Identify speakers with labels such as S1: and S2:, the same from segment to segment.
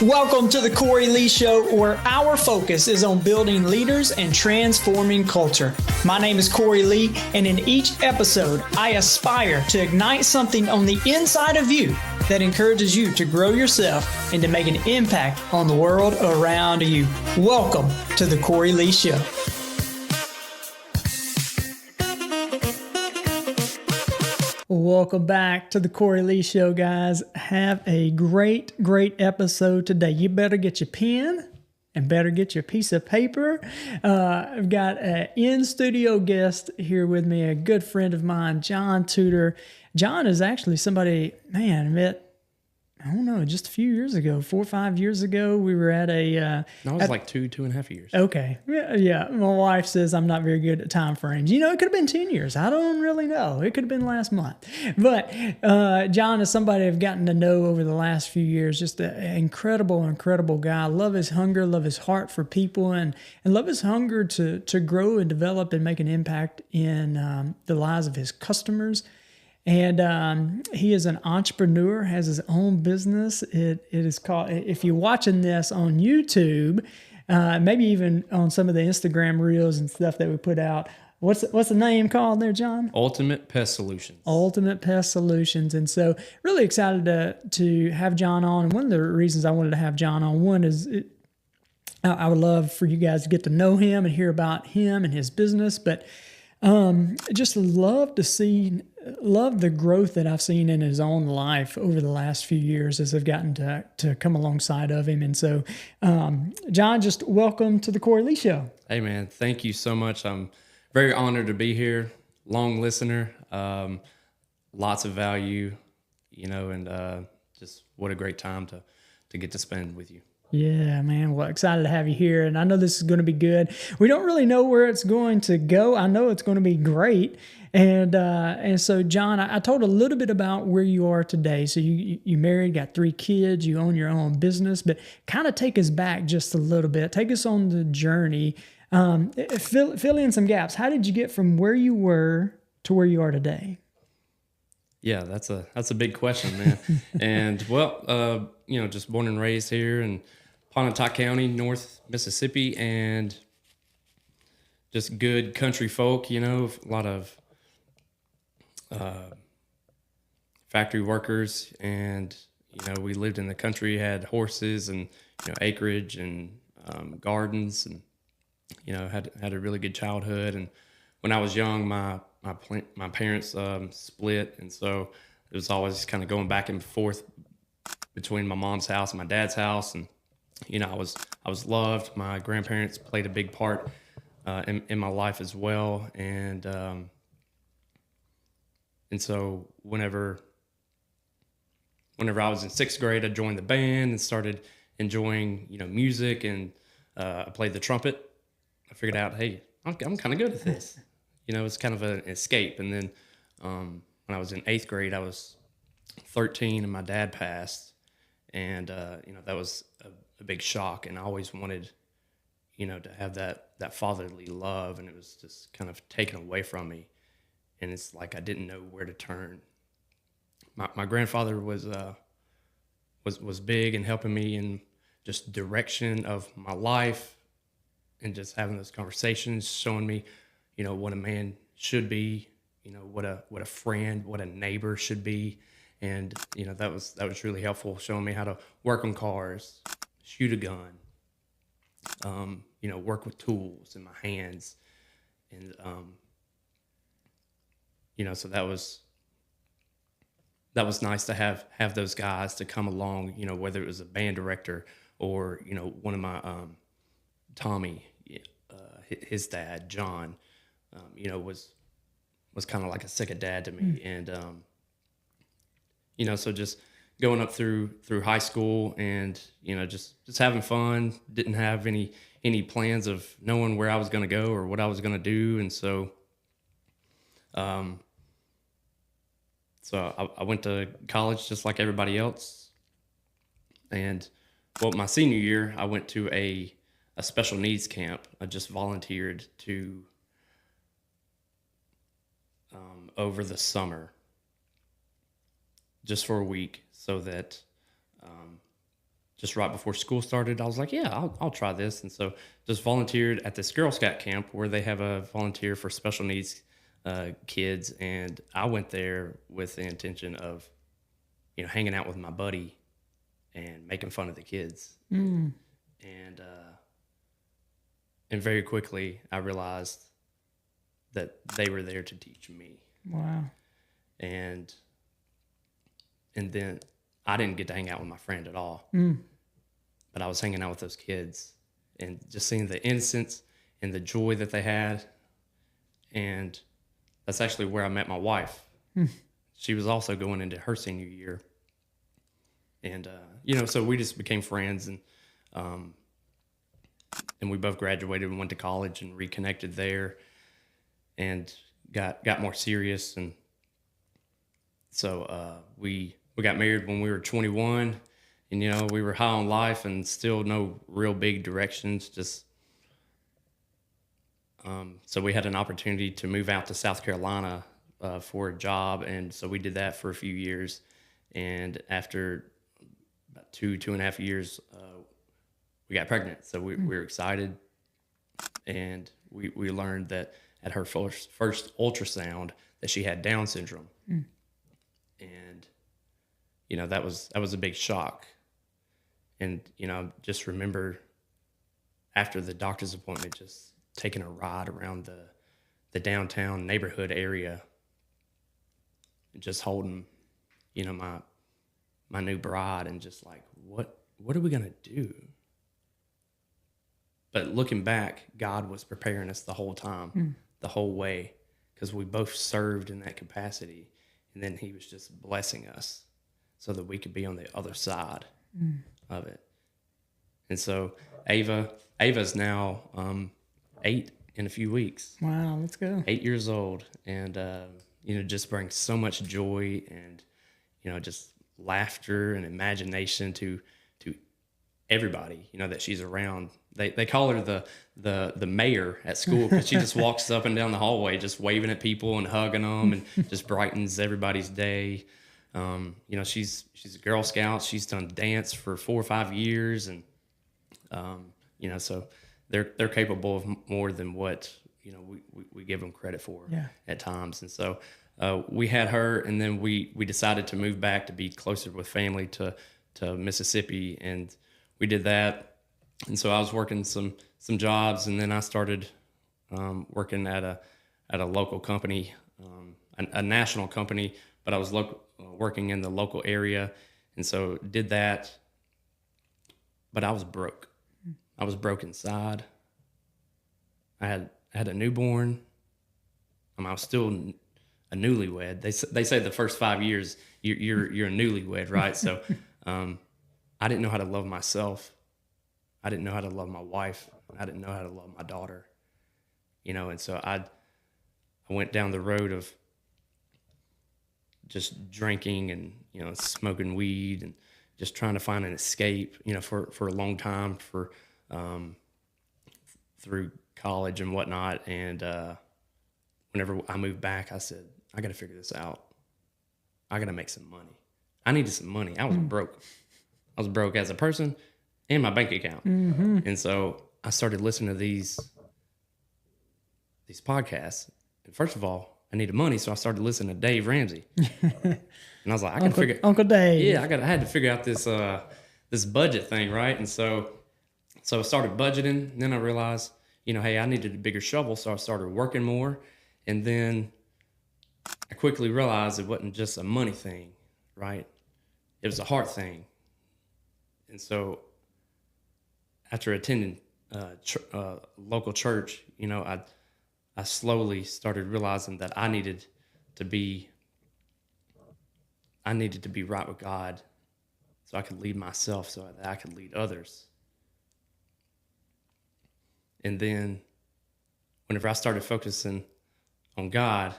S1: Welcome to the Cory Lee Show, where our focus is on building leaders and transforming culture. My name is Cory Lee, and in each episode, I aspire to ignite something on the inside of you that encourages you to grow yourself and to make an impact on the world around you. Welcome to the Cory Lee Show. Welcome back to the Cory Lee Show, guys. Have a great episode today. You better get your pen and better get your piece of paper. I've got an in-studio guest here with me, a good friend of mine, John Tutor. John is actually somebody, I met, I don't know, just a few years ago, 4 or 5 years ago, we were at a...
S2: No, it was like 2.5 years.
S1: Okay. Yeah. My wife says I'm not very good at time frames. You know, it could have been 10 years. I don't really know. It could have been last month. But John is somebody I've gotten to know over the last few years. Just an incredible guy. Love his hunger, love his heart for people, and love his hunger to grow and develop and make an impact in the lives of his customers. And he is an entrepreneur, has his own business. It is called, if you're watching this on YouTube, maybe even on some of the Instagram reels and stuff that we put out, what's the name called there, John?
S2: Ultimate Pest Solutions.
S1: Ultimate Pest Solutions. And so really excited to have John on. And one of the reasons I wanted to have John on, one is I would love for you guys to get to know him and hear about him and his business, but just love the growth that I've seen in his own life over the last few years as I've gotten to come alongside of him. And so, John, just welcome to the Cory Lee Show.
S2: Hey, man, thank you so much. I'm very honored to be here. Long listener, lots of value, and just what a great time to get to spend with you.
S1: Yeah, man. Well, excited to have you here. And I know this is going to be good. We don't really know where it's going to go. I know it's going to be great. And so, John, I told a little bit about where you are today. So you married, got 3 kids, you own your own business, but kind of take us back just a little bit. Take us on the journey. Fill in some gaps. How did you get from where you were to where you are today?
S2: Yeah, that's a big question, man. And well, just born and raised here in Pontotoc County, North Mississippi, and just good country folk, a lot of factory workers, and we lived in the country, had horses and acreage and gardens, and had a really good childhood. And when I was young, my parents split, and so it was always kind of going back and forth between my mom's house and my dad's house. And I was loved. My grandparents played a big part in my life as well. And so whenever I was in 6th grade, I joined the band and started enjoying music, and I played the trumpet. I figured out, hey, I'm kind of good at this. It's kind of an escape. And then when I was in 8th grade, I was 13 and my dad passed. And, that was a big shock. And I always wanted, to have that fatherly love. And it was just kind of taken away from me. And it's like I didn't know where to turn. My grandfather was big in helping me in just direction of my life, and just having those conversations, showing me, what a man should be, what a friend, what a neighbor should be. And, that was really helpful, showing me how to work on cars, shoot a gun, work with tools in my hands. And, so that was nice to have those guys to come along, whether it was a band director or, one of my, Tommy, his dad, John, was kind of like a second dad to me. And, so just going up through high school and, just having fun, didn't have any plans of knowing where I was going to go or what I was going to do. And so, I went to college just like everybody else. And my senior year, I went to a special needs camp. I just volunteered to over the summer, just for a week, so that just right before school started, I was like, yeah, I'll try this. And so just volunteered at this Girl Scout camp where they have a volunteer for special needs kids. And I went there with the intention of, hanging out with my buddy and making fun of the kids. And very quickly I realized that they were there to teach me.
S1: Wow.
S2: And then I didn't get to hang out with my friend at all. But I was hanging out with those kids and just seeing the innocence and the joy that they had. And that's actually where I met my wife. She was also going into her senior year. And, so we just became friends, and we both graduated and went to college and reconnected there and got more serious. And so we got married when we were 21, and, we were high on life and still no real big directions. Just, so we had an opportunity to move out to South Carolina for a job. And so we did that for a few years. And after about 2.5 years, we got pregnant. So we were excited. And we learned that at her first ultrasound that she had Down syndrome. And, that was a big shock. And, just remember after the doctor's appointment, just taking a ride around the downtown neighborhood area and just holding, my new bride, and just like, what are we going to do? But looking back, God was preparing us the whole time, the whole way, because we both served in that capacity. And then he was just blessing us so that we could be on the other side of it. And so Ava's now 8 in a few weeks.
S1: Wow, let's go.
S2: 8 years old. And, just brings so much joy and, just laughter and imagination to everybody, that she's around. They call her the mayor at school, because she just walks up and down the hallway just waving at people and hugging them and just brightens everybody's day. She's a Girl Scout. She's done dance for 4 or 5 years, and so they're capable of more than what we give them credit for at times. And so we had her, and then we decided to move back to be closer with family to Mississippi, and we did that. And so I was working some jobs, and then I started working at a local company, a national company, but I was working in the local area. And so did that, but I was broke. I was broke inside. I had a newborn. I was still a newlywed. They say the first 5 years you're a newlywed, right? So I didn't know how to love myself. I didn't know how to love my wife. I didn't know how to love my daughter, and so I went down the road of just drinking and, smoking weed and just trying to find an escape, for a long time through college and whatnot. And whenever I moved back, I said, I got to figure this out. I got to make some money. I needed some money. I was broke. I was broke as a person and my bank account. And so I started listening to these podcasts. And first of all, I needed money, so I started listening to Dave Ramsey. And I was like, I got to figure
S1: Uncle Dave.
S2: Yeah, I had to figure out this budget thing, right? And so I started budgeting. And then I realized, hey, I needed a bigger shovel, so I started working more. And then I quickly realized it wasn't just a money thing, right? It was a heart thing. And so after attending local church, I slowly started realizing that I needed to be right with God so I could lead myself, so that I could lead others. And then whenever I started focusing on God,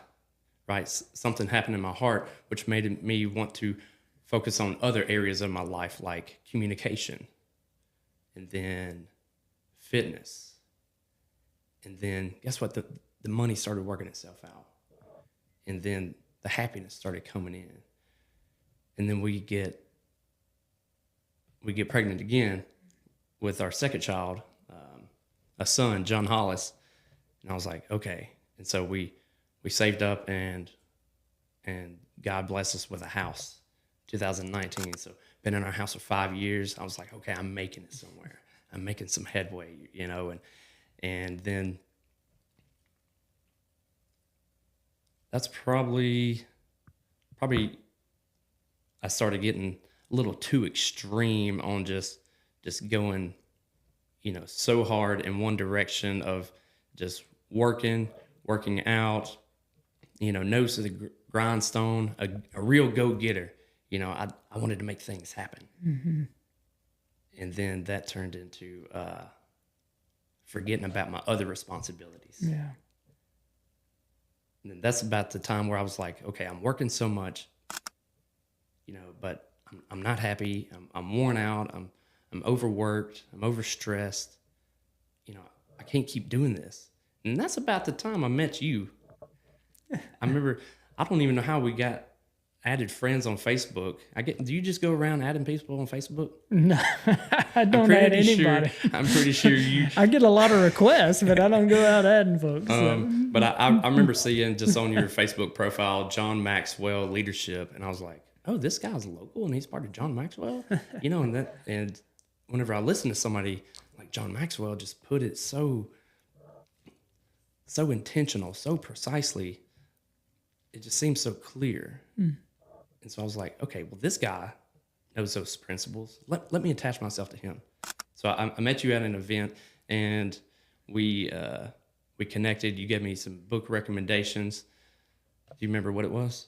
S2: right, something happened in my heart, which made me want to focus on other areas of my life, like communication, and then fitness. And then guess what? The money started working itself out. And then the happiness started coming in. And then we we get pregnant again with our second child, a son, John Hollis. And I was like, okay. And so we saved up and God blessed us with a house, 2019. So been in our house for 5 years. I was like, okay, I'm making it somewhere. I'm making some headway, and then that's probably I started getting a little too extreme on just going, so hard in one direction of just working out, nose to the grindstone, a real go-getter. I wanted to make things happen.
S1: Mm-hmm.
S2: And then that turned into forgetting about my other responsibilities.
S1: Yeah.
S2: And then that's about the time where I was like, okay, I'm working so much, but I'm not happy. I'm worn out. I'm overworked. I'm overstressed. I can't keep doing this. And that's about the time I met you. I remember, I don't even know how we got added friends on Facebook. Do you just go around adding people on Facebook?
S1: No, I don't add anybody.
S2: I'm pretty sure you.
S1: I get a lot of requests, but I don't go out adding folks.
S2: But I remember seeing just on your Facebook profile, John Maxwell Leadership, and I was like, oh, this guy's local and he's part of John Maxwell, and whenever I listen to somebody like John Maxwell, just put it so intentional, so precisely, it just seems so clear.
S1: Mm.
S2: And so I was like, okay, well, this guy knows those principles. Let me attach myself to him. So I met you at an event, and we connected. You gave me some book recommendations. Do you remember what it was?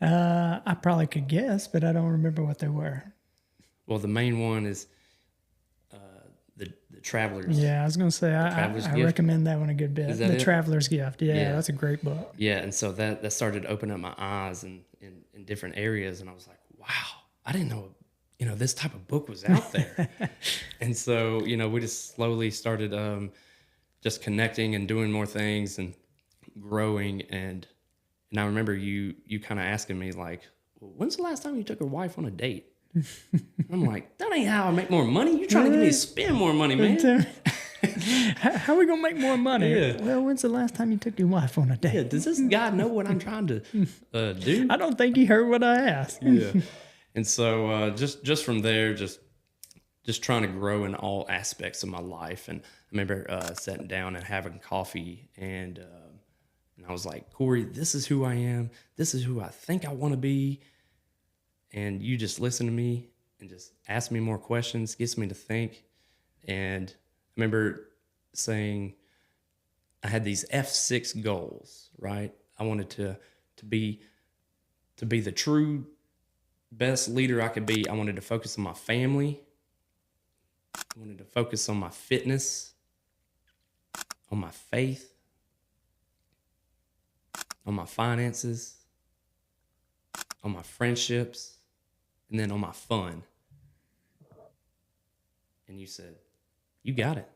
S1: I probably could guess, but I don't remember what they were.
S2: Well, the main one is the Traveler's.
S1: Yeah, I was going to say, I recommend that one a good bit.
S2: Is that
S1: The
S2: it?
S1: Traveler's Gift. Yeah, that's a great book.
S2: Yeah, and so that started to open up my eyes in different areas, and I was like, wow, I didn't know, this type of book was out there. And so, we just slowly started just connecting and doing more things and growing. And I remember you kind of asking me like, well, when's the last time you took your wife on a date? I'm like, that ain't how I make more money. You're trying to get me to spend more money, man.
S1: How are we going to make more money?
S2: Yeah.
S1: Well, when's the last time you took your wife on a date?
S2: Yeah, does this guy know what I'm trying to do?
S1: I don't think he heard what I asked.
S2: Yeah. And so just from there, just trying to grow in all aspects of my life. And I remember sitting down and having coffee, and I was like, Cory, this is who I am. This is who I think I want to be. And you just listen to me and just ask me more questions, gets me to think. And I remember saying I had these F6 goals, right? I wanted to be the true best leader I could be. I wanted to focus on my family. I wanted to focus on my fitness, on my faith, on my finances, on my friendships, and then on my fun. And you said, you got it.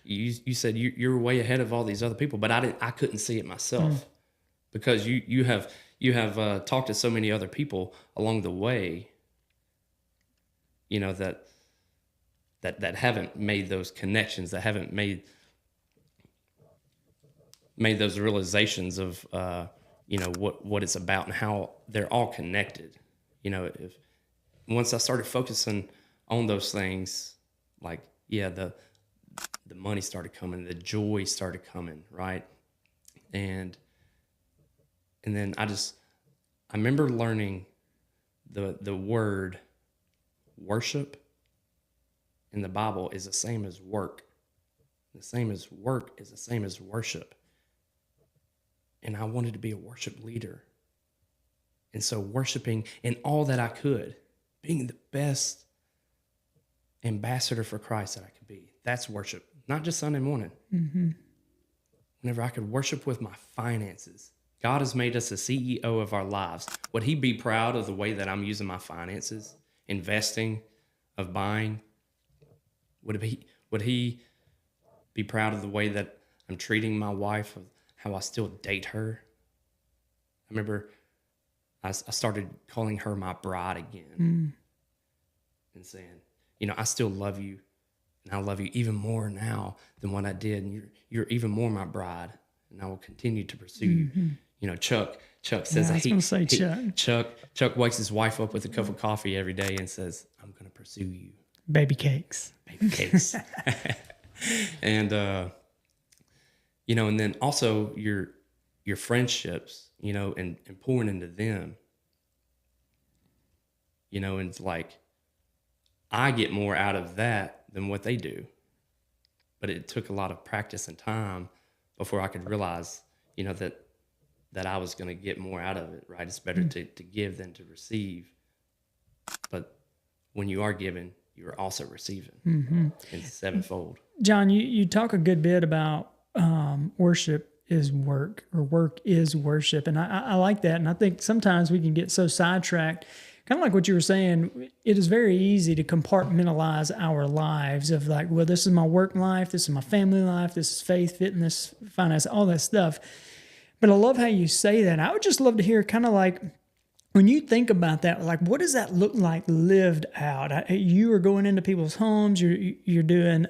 S2: you said you're way ahead of all these other people, but I couldn't see it myself because you have talked to so many other people along the way, that haven't made those connections, that haven't made those realizations of what it's about and how they're all connected. If once I started focusing on those things, like, yeah, the money started coming, the joy started coming, right? And then I remember learning the word worship in the Bible is the same as work. The same as work is the same as worship. And I wanted to be a worship leader. And so worshiping in all that I could, being the best ambassador for Christ that I could be. That's worship, not just Sunday morning.
S1: Mm-hmm.
S2: Whenever I could worship with my finances. God has made us the CEO of our lives. Would he be proud of the way that I'm using my finances, investing, of buying? Would he be proud of the way that I'm treating my wife, of how I still date her? I remember I started calling her my bride again. and saying, I still love you, and I love you even more now than what I did, and you're even more my bride, and I will continue to pursue you. Chuck says,
S1: Yeah, I was going to say Chuck.
S2: Chuck wakes his wife up with a cup of coffee every day and says, I'm going to pursue you.
S1: Baby cakes.
S2: Baby cakes. And, and then also your friendships, and pouring into them, and it's like, I get more out of that than what they do. But it took a lot of practice and time before I could realize, that I was going to get more out of it, right? It's better to give than to receive. But when you are giving, you are also receiving. It's sevenfold.
S1: John, you talk a good bit about worship is work, or work is worship. And I like that. And I think sometimes we can get so sidetracked, kind of like what you were saying. It is very easy to compartmentalize our lives of like, well, this is my work life, this is my family life, this is faith, fitness, finance, all that stuff. But I love how you say that. I would just love to hear kind of like, when you think about that, like, what does that look like lived out? You are going into people's homes. You're doing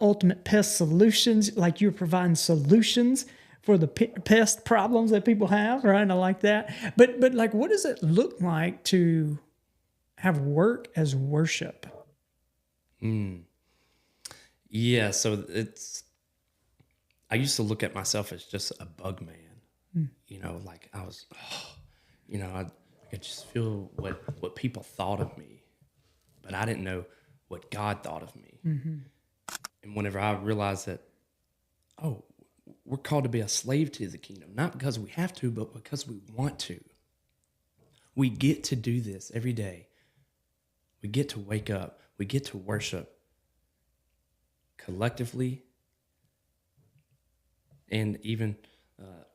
S1: ultimate pest solutions, like you're providing solutions for the pest problems that people have, right? I like that. But like, what does it look like to have work as worship?
S2: Yeah, so I used to look at myself as just a bug man. Like I was, I could just feel what people thought of me, but I didn't know what God thought of me. And whenever I realized that, we're called to be a slave to the kingdom, not because we have to, but because we want to. We get to do this every day. We get to wake up. We get to worship collectively, and even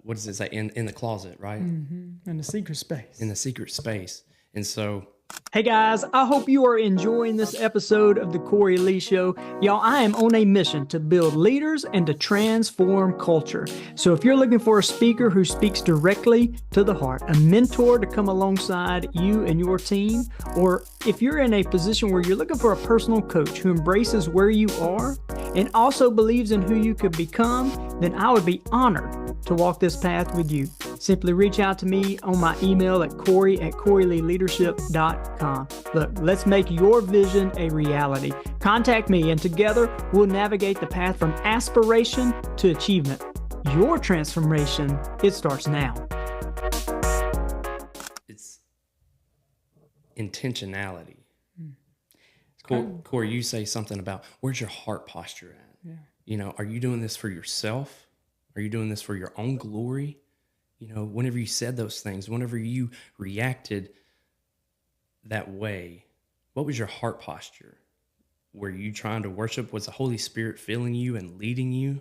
S2: what does it say, in the closet, right?
S1: In the secret space.
S2: In the secret space. And so,
S1: hey guys, I hope you are enjoying this episode of the Cory Lee Show. Y'all, I am on a mission to build leaders and to transform culture. So if you're looking for a speaker who speaks directly to the heart, a mentor to come alongside you and your team, or if you're in a position where you're looking for a personal coach who embraces where you are and also believes in who you could become, then I would be honored to walk this path with you. Simply reach out to me on my email at Cory@CoryLeeLeadership.com. Look, let's make your vision a reality. Contact me, and together we'll navigate the path from aspiration to achievement. Your transformation, it starts now.
S2: It's intentionality. Cory, you say something about, where's your heart posture at? Yeah. Are you doing this for yourself? Are you doing this for your own glory? Whenever you said those things, whenever you reacted that way, what was your heart posture? Were you trying to worship? Was the Holy Spirit filling you and leading you?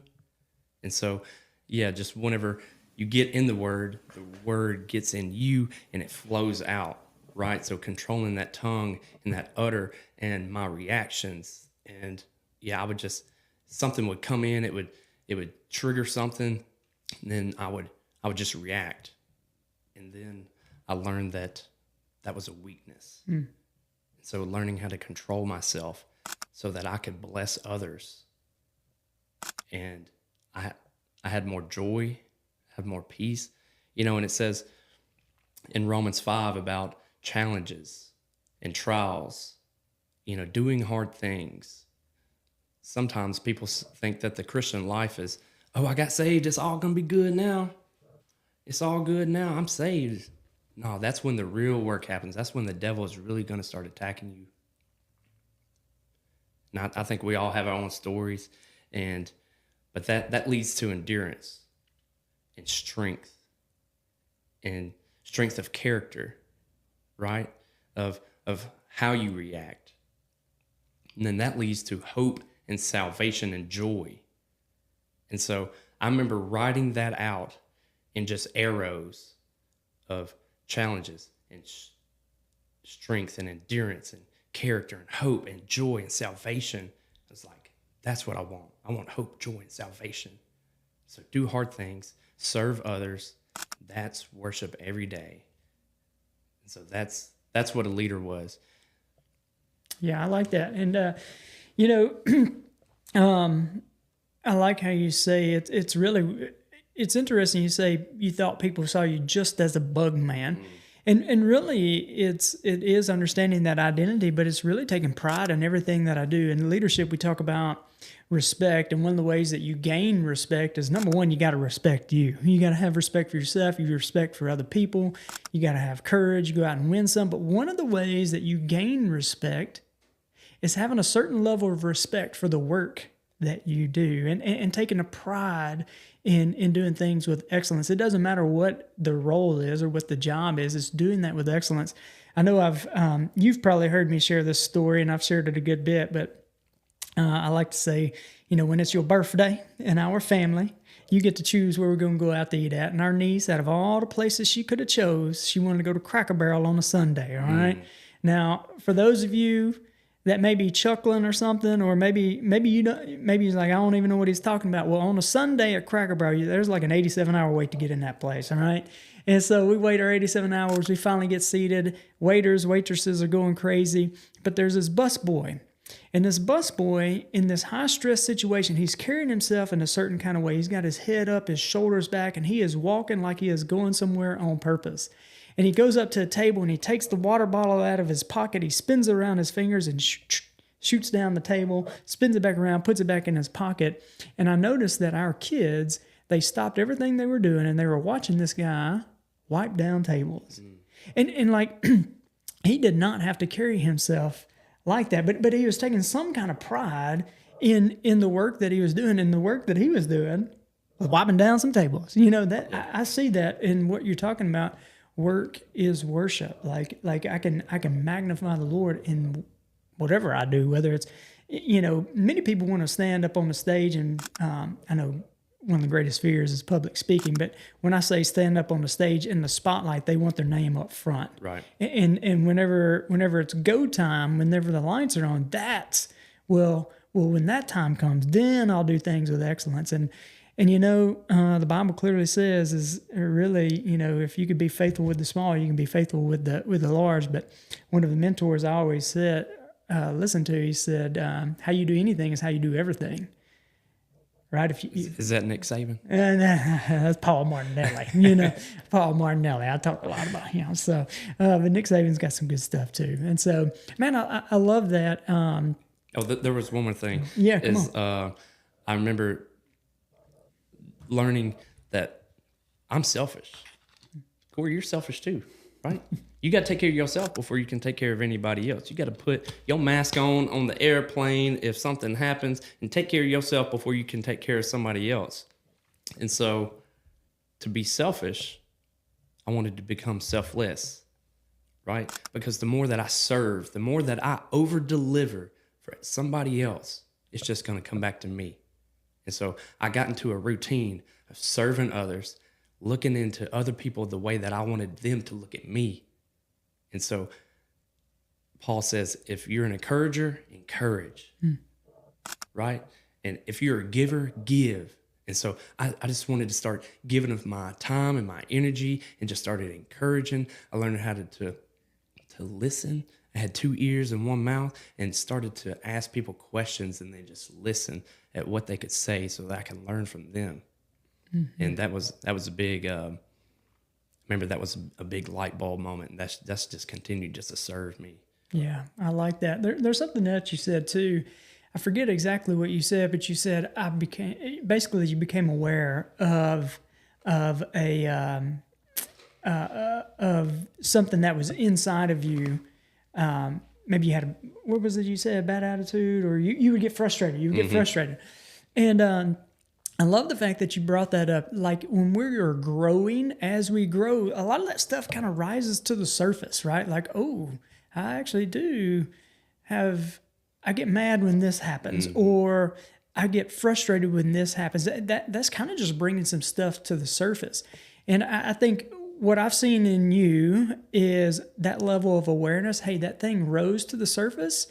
S2: And so, just whenever you get in the Word gets in you and it flows out, right? So controlling that tongue and that utter and my reactions. And I would just, something would come in, it would trigger something, and then I would just react. And then I learned that was a weakness. So learning how to control myself so that I could bless others. And I had more joy, had more peace. And it says in Romans 5 about challenges and trials, doing hard things. Sometimes people think that the Christian life is, I got saved, it's all going to be good now. It's all good now, I'm saved. No, that's when the real work happens. That's when the devil is really going to start attacking you. Now, I think we all have our own stories, but that leads to endurance and strength of character, right? Of how you react. And then that leads to hope and salvation and joy. And so I remember writing that out in just arrows of challenges and strength and endurance and character and hope and joy and salvation. I was like, that's what I want. I want hope, joy, and salvation. So do hard things, serve others. That's worship every day. And so that's what a leader was.
S1: Yeah, I like that. And, you know, I like how you say it's really, it's interesting. You say you thought people saw you just as a bug man. And really it is understanding that identity, but it's really taking pride in everything that I do. In leadership, we talk about respect. And one of the ways that you gain respect is, number one, you got to respect you. You got to have respect for yourself. You respect for other people. You got to have courage, go out and win some. But one of the ways that you gain respect is having a certain level of respect for the work that you do, and taking a pride in doing things with excellence. It doesn't matter what the role is or what the job is, it's doing that with excellence. I know you've probably heard me share this story, and I've shared it a good bit, but I like to say, you know, when it's your birthday in our family, you get to choose where we're going to go out to eat at. And our niece, out of all the places she could have chose, she wanted to go to Cracker Barrel on a Sunday, all right? Now, for those of you that may be chuckling or something, or maybe you don't, maybe he's like, I don't even know what he's talking about. Well, on a Sunday at Cracker Barrel, there's like an 87-hour wait to get in that place, all right? And so we wait our 87 hours. We finally get seated. Waiters, waitresses are going crazy. But there's this busboy. And this busboy, in this high-stress situation, he's carrying himself in a certain kind of way. He's got his head up, his shoulders back, and he is walking like he is going somewhere on purpose. And he goes up to a table and he takes the water bottle out of his pocket. He spins it around his fingers and shoots down the table, spins it back around, puts it back in his pocket. And I noticed that our kids, they stopped everything they were doing and they were watching this guy wipe down tables. And like, he did not have to carry himself like that, but he was taking some kind of pride in the work that he was doing, and the work that he was doing was wiping down some tables. You know, that I see that in what you're talking about. Work is worship. Like I can magnify the Lord in whatever I do, whether it's, you know, many people want to stand up on the stage, and I know one of the greatest fears is public speaking, but when I say stand up on the stage in the spotlight, they want their name up front.
S2: Right.
S1: And whenever it's go time, whenever the lights are on, that's, well, when that time comes, then I'll do things with excellence. And you know, the Bible clearly says is really, you know, if you could be faithful with the small, you can be faithful with the large. But one of the mentors I always said, listen to, he said, how you do anything is how you do everything. Right?
S2: Is that Nick Saban?
S1: That's Paul Martinelli. You know, Paul Martinelli. I talk a lot about him. So, but Nick Saban's got some good stuff too. And so, man, I love that.
S2: There was one more thing.
S1: Yeah, come on.
S2: I remember learning that I'm selfish. Cory, you're selfish too, right? You got to take care of yourself before you can take care of anybody else. You got to put your mask on the airplane if something happens, and take care of yourself before you can take care of somebody else. And so to be selfish, I wanted to become selfless, right? Because the more that I serve, the more that I over-deliver for somebody else, it's just going to come back to me. And so I got into a routine of serving others, looking into other people the way that I wanted them to look at me. And so Paul says, if you're an encourager, encourage, right? And if you're a giver, give. And so I just wanted to start giving of my time and my energy, and just started encouraging. I learned how to listen. I had 2 ears and 1 mouth, and started to ask people questions, and then just listen at what they could say so that I can learn from them. Mm-hmm. And that was a big, remember that was a big light bulb moment. And that's just continued just to serve me.
S1: Yeah, I like that. There's something else you said too. I forget exactly what you said, but you said you became aware of something that was inside of you. Maybe you had what was it you said, a bad attitude, or you would get frustrated. You would get frustrated. And I love the fact that you brought that up. Like when we're growing, as we grow, a lot of that stuff kind of rises to the surface, right? Like, oh, I actually do I get mad when this happens, or I get frustrated when this happens. That's kind of just bringing some stuff to the surface. And I think what I've seen in you is that level of awareness. Hey, that thing rose to the surface.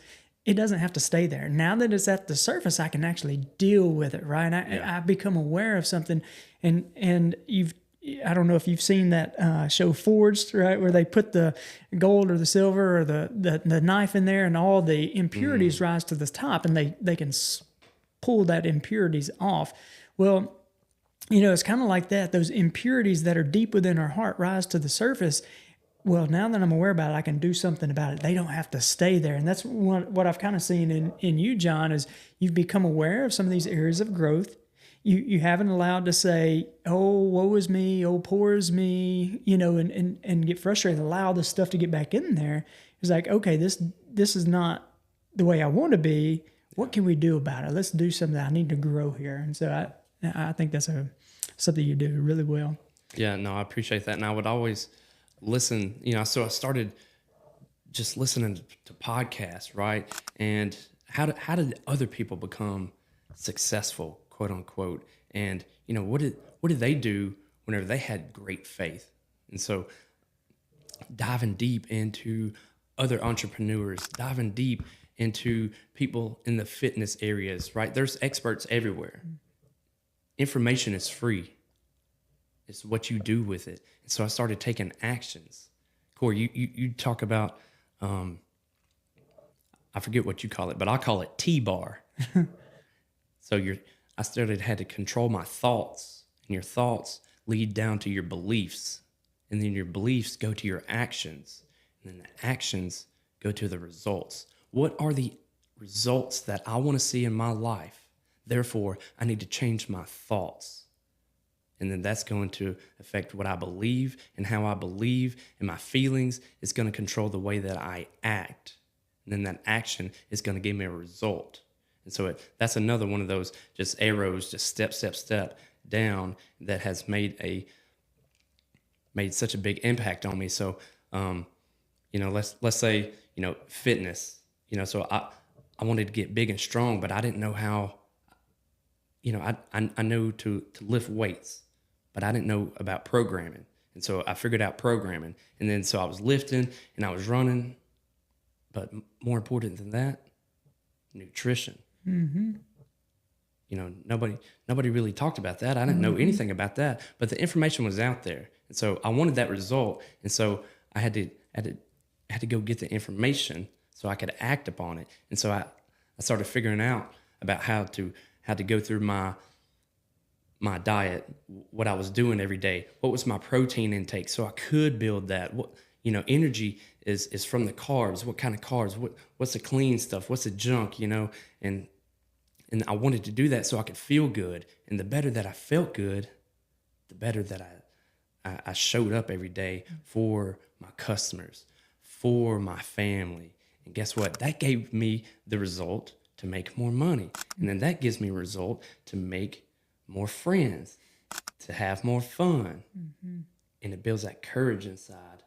S1: It doesn't have to stay there. Now that it's at the surface, I can actually deal with it, right? I become aware of something, and I don't know if you've seen that show Forged, right, where they put the gold or the silver or the knife in there, and all the impurities rise to the top, and they can pull that impurities off. Well, it's kind of like that. Those impurities that are deep within our heart rise to the surface. Well, now that I'm aware about it, I can do something about it. They don't have to stay there. And that's what I've kind of seen in you, John, is you've become aware of some of these areas of growth. You haven't allowed to say, oh, woe is me, oh, poor is me, and get frustrated, allow the stuff to get back in there. It's like, okay, this is not the way I want to be. What can we do about it? Let's do something. I need to grow here. And so I think that's something you do really well.
S2: Yeah, no, I appreciate that. And I would always listen, so I started just listening to podcasts, right? And how did other people become successful, quote unquote? And, what did they do whenever they had great faith? And so diving deep into other entrepreneurs, diving deep into people in the fitness areas, right? There's experts everywhere. Information is free. It's what you do with it. And so I started taking actions. Cory, you talk about, I forget what you call it, but I call it T-bar. So I had to control my thoughts, and your thoughts lead down to your beliefs. And then your beliefs go to your actions. And then the actions go to the results. What are the results that I want to see in my life? Therefore, I need to change my thoughts. And then that's going to affect what I believe, and how I believe and my feelings is going to control the way that I act. And then that action is going to give me a result. And so that's another one of those just arrows, just step down that has made such a big impact on me. So, let's say, fitness, so I wanted to get big and strong, but I didn't know how. I know to lift weights, but I didn't know about programming. And so I figured out programming. And then so I was lifting and I was running. But more important than that, nutrition. Mm-hmm. Nobody really talked about that. I didn't know anything about that, but the information was out there. And so I wanted that result. And so I had to go get the information so I could act upon it. And so I started figuring out about how to go through my diet, what I was doing every day, what was my protein intake, so I could build that. What energy is from the carbs. What kind of carbs? What's the clean stuff? What's the junk? And I wanted to do that so I could feel good. And the better that I felt good, the better that I showed up every day for my customers, for my family. And guess what? That gave me the result to make more money. And then that gives me a result to make more friends, to have more fun. Mm-hmm. And it builds that courage inside.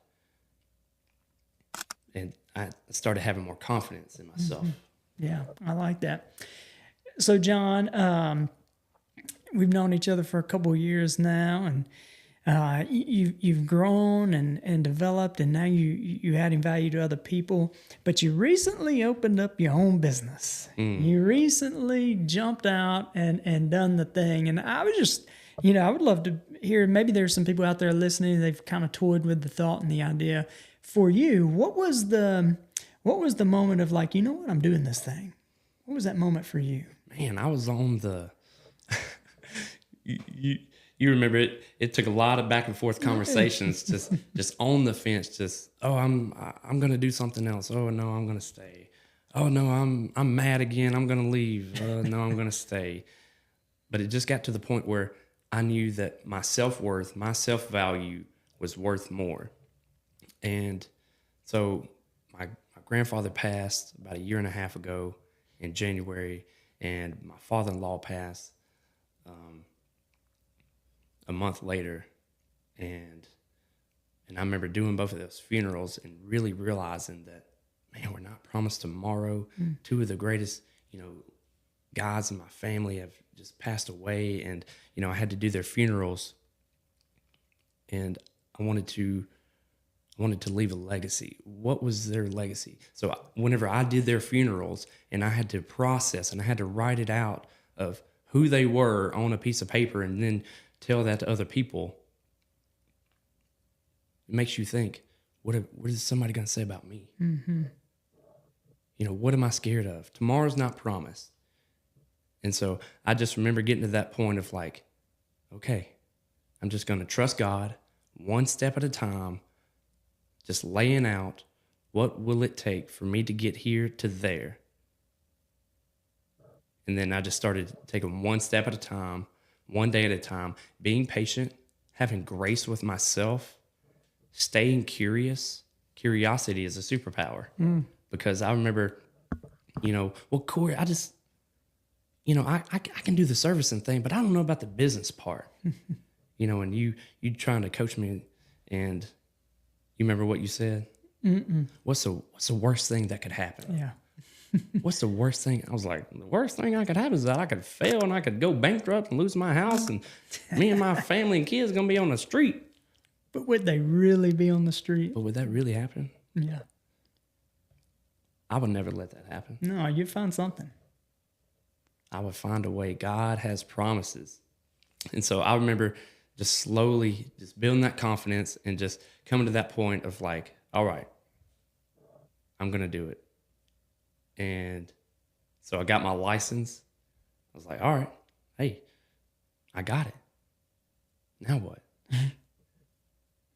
S2: And I started having more confidence in myself.
S1: Mm-hmm. Yeah, I like that. So, John, we've known each other for a couple of years now, and you've grown and developed, and now you're adding value to other people. But you recently opened up your own business. You recently jumped out and done the thing. And I was just, I would love to hear, maybe there's some people out there listening, they've kind of toyed with the thought and the idea. For you, what was the moment of like, what, I'm doing this thing? What was that moment for you?
S2: Man, I was on the... You remember it? It took a lot of back and forth conversations, just on the fence. Just I'm gonna do something else. Oh no, I'm gonna stay. Oh no, I'm mad again. I'm gonna leave. No, I'm gonna stay. But it just got to the point where I knew that my self-worth, my self-value was worth more. And so my grandfather passed about 1.5 years ago in January, and my father-in-law passed a month later, and I remember doing both of those funerals and really realizing that, man, we're not promised tomorrow. Two of the greatest, guys in my family have just passed away, and I had to do their funerals, and I wanted to leave a legacy. What was their legacy? So whenever I did their funerals, and I had to process and I had to write it out of who they were on a piece of paper, and then tell that to other people, it makes you think, what is somebody going to say about me? What am I scared of? Tomorrow's not promised. And so I just remember getting to that point of like, okay, I'm just going to trust God one step at a time, just laying out what will it take for me to get here to there. And then I just started taking one step at a time, one day at a time, being patient, having grace with myself, staying curious. Curiosity is a superpower. Because I remember, Cory, I just, I can do the servicing thing, but I don't know about the business part. And you trying to coach me, and you remember what you said? What's the worst thing that could happen?
S1: Yeah.
S2: What's the worst thing? I was like, the worst thing that could happen is that I could fail and I could go bankrupt and lose my house, and me and my family and kids gonna be on the street.
S1: But would they really be on the street?
S2: But would that really happen?
S1: Yeah.
S2: I would never let that happen.
S1: No, you'd find something.
S2: I would find a way. God has promises. And so I remember just slowly just building that confidence and just coming to that point of like, all right, I'm going to do it. And so I got my license. I was like, all right, hey, I got it. Now what?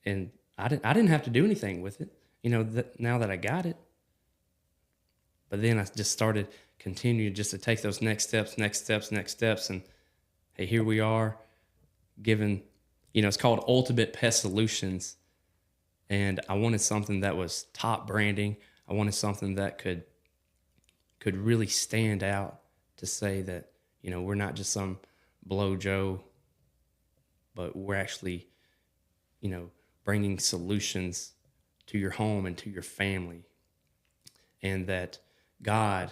S2: And I didn't have to do anything with it, now that I got it. But then I just started continuing just to take those next steps. And hey, here we are given, it's called Ultimate Pest Solutions. And I wanted something that was top branding. I wanted something that could really stand out to say that, we're not just some blow Joe, but we're actually, bringing solutions to your home and to your family. And that God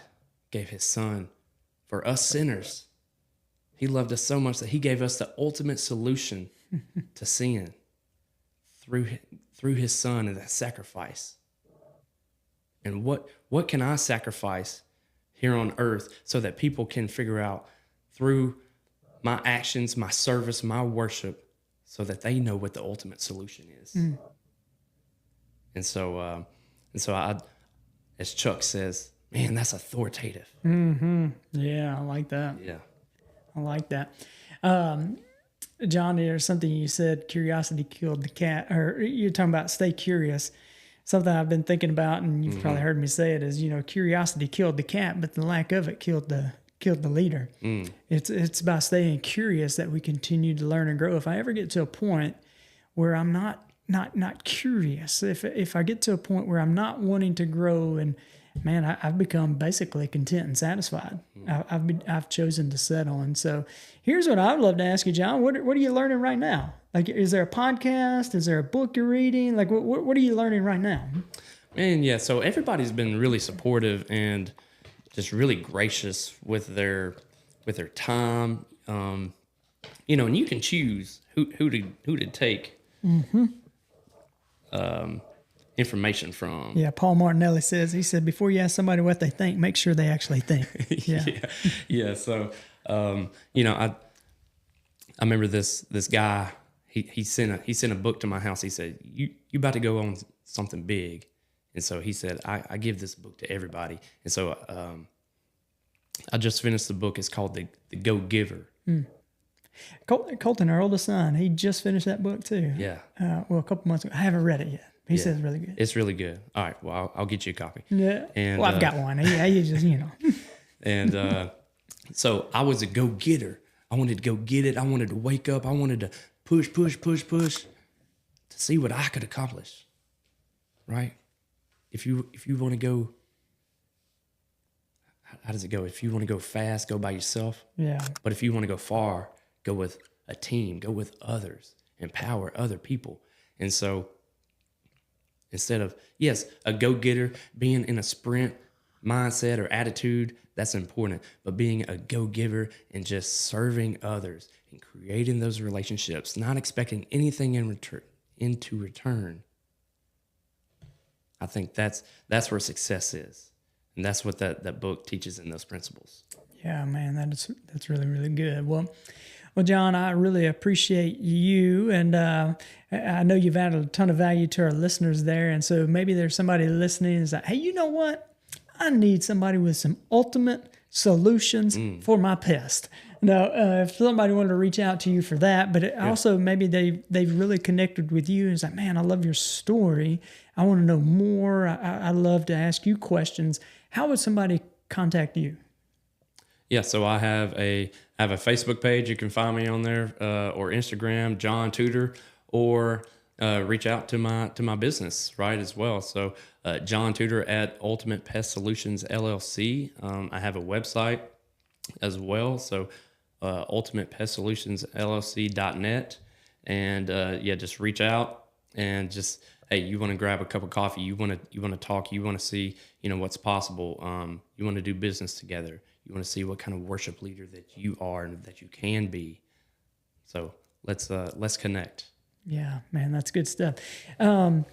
S2: gave his son for us sinners. He loved us so much that he gave us the ultimate solution to sin through his son and that sacrifice. And what can I sacrifice here on earth so that people can figure out through my actions, my service, my worship, so that they know what the ultimate solution is. And so I, as Chuck says, man, that's authoritative.
S1: Yeah, I like that.
S2: Yeah.
S1: I like that. John, there's something you said, curiosity killed the cat, or you're talking about stay curious. Something I've been thinking about, and you've probably heard me say it, is, curiosity killed the cat, but the lack of it killed the leader. It's about staying curious that we continue to learn and grow. If I ever get to a point where I'm not curious, if I get to a point where I'm not wanting to grow, and man, I've become basically content and satisfied. I've chosen to settle. And so here's what I would love to ask you, John. What are you learning right now? Like, is there a podcast? Is there a book you're reading? Like, what are you learning right now?
S2: Man, yeah. So everybody's been really supportive and just really gracious with their time. And you can choose who to take information from.
S1: Yeah, Paul Martinelli he said, before you ask somebody what they think, make sure they actually think. Yeah.
S2: Yeah. So, I remember this guy, he sent a book to my house. He said, you about to go on something big. And so he said, I give this book to everybody. And so, I just finished the book. It's called The Go-Giver.
S1: Colton, our oldest son, he just finished that book too.
S2: Yeah.
S1: A couple months ago. I haven't read it yet. He says it's really good.
S2: It's really good. All right. Well, I'll get you a copy.
S1: Yeah.
S2: And,
S1: I've got one. Yeah, you just,
S2: And so I was a go-getter. I wanted to go get it. I wanted to wake up. I wanted to push to see what I could accomplish. Right? If you want to go, how does it go? If you want to go fast, go by yourself.
S1: Yeah.
S2: But if you want to go far, go with a team, go with others, empower other people. And so instead of, yes, a go-getter, being in a sprint mindset or attitude, that's important. But being a go-giver and just serving others and creating those relationships, not expecting anything into return, I think that's where success is. And that's what that book teaches in those principles.
S1: Yeah, man, that's really, really good. Well, Well, John, I really appreciate you, and I know you've added a ton of value to our listeners there. And so maybe there's somebody listening and is like, hey, you know what? I need somebody with some ultimate solutions for my pest. Now, if somebody wanted to reach out to you for that, but also maybe they've really connected with you and it's like, man, I love your story. I want to know more. I love to ask you questions. How would somebody contact you?
S2: Yeah, so I have a Facebook page. You can find me on there, or Instagram, John Tutor, or reach out to my business, right, as well. So John Tutor at Ultimate Pest Solutions LLC. I have a website as well. So ultimatepestssolutionsllc.net, and just reach out and just, hey, you want to grab a cup of coffee, you want to talk, you want to see what's possible, you want to do business together, you want to see what kind of worship leader that you are and that you can be. So let's connect.
S1: Yeah, man, that's good stuff. Do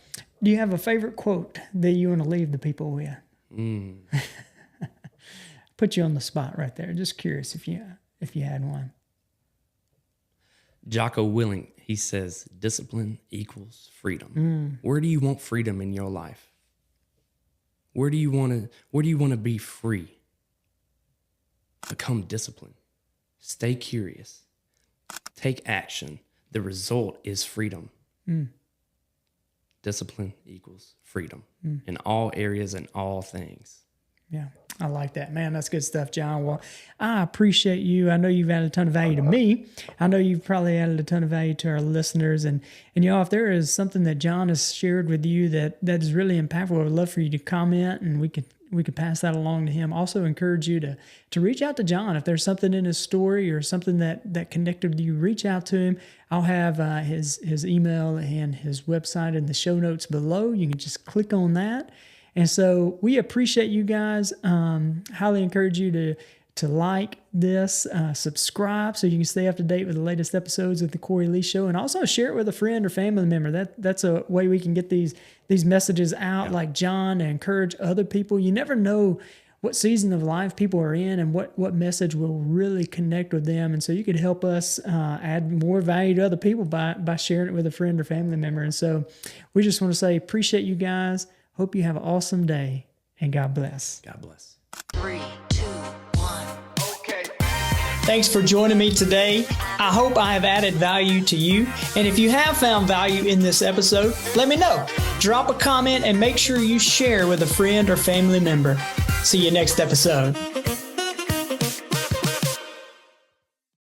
S1: you have a favorite quote that you want to leave the people with? Put you on the spot right there. Just curious if you had one.
S2: Jocko Willink, he says, discipline equals freedom. Where do you want freedom in your life? Where do you want to be free? Become disciplined. Stay curious. Take action. The result is freedom. Discipline equals freedom in all areas and all things.
S1: Yeah, I like that. Man, that's good stuff, John. Well, I appreciate you. I know you've added a ton of value to me. I know you've probably added a ton of value to our listeners. And if there is something that John has shared with you that is really impactful, I would love for you to comment and we could pass that along to him. Also encourage you to reach out to John. If there's something in his story or something that connected with you, reach out to him. I'll have his email and his website in the show notes below. You can just click on that. And so we appreciate you guys. Highly encourage you to like this, subscribe so you can stay up to date with the latest episodes of the Cory Lee Show, and also share it with a friend or family member. That's a way we can get these messages out, like John, and encourage other people. You never know what season of life people are in and what message will really connect with them. And so you could help us add more value to other people by sharing it with a friend or family member. And so we just want to say appreciate you guys. Hope you have an awesome day, and God bless.
S2: God bless.
S3: 3, 2, 1. Okay.
S1: Thanks for joining me today. I hope I have added value to you. And if you have found value in this episode, let me know. Drop a comment and make sure you share with a friend or family member. See you next episode.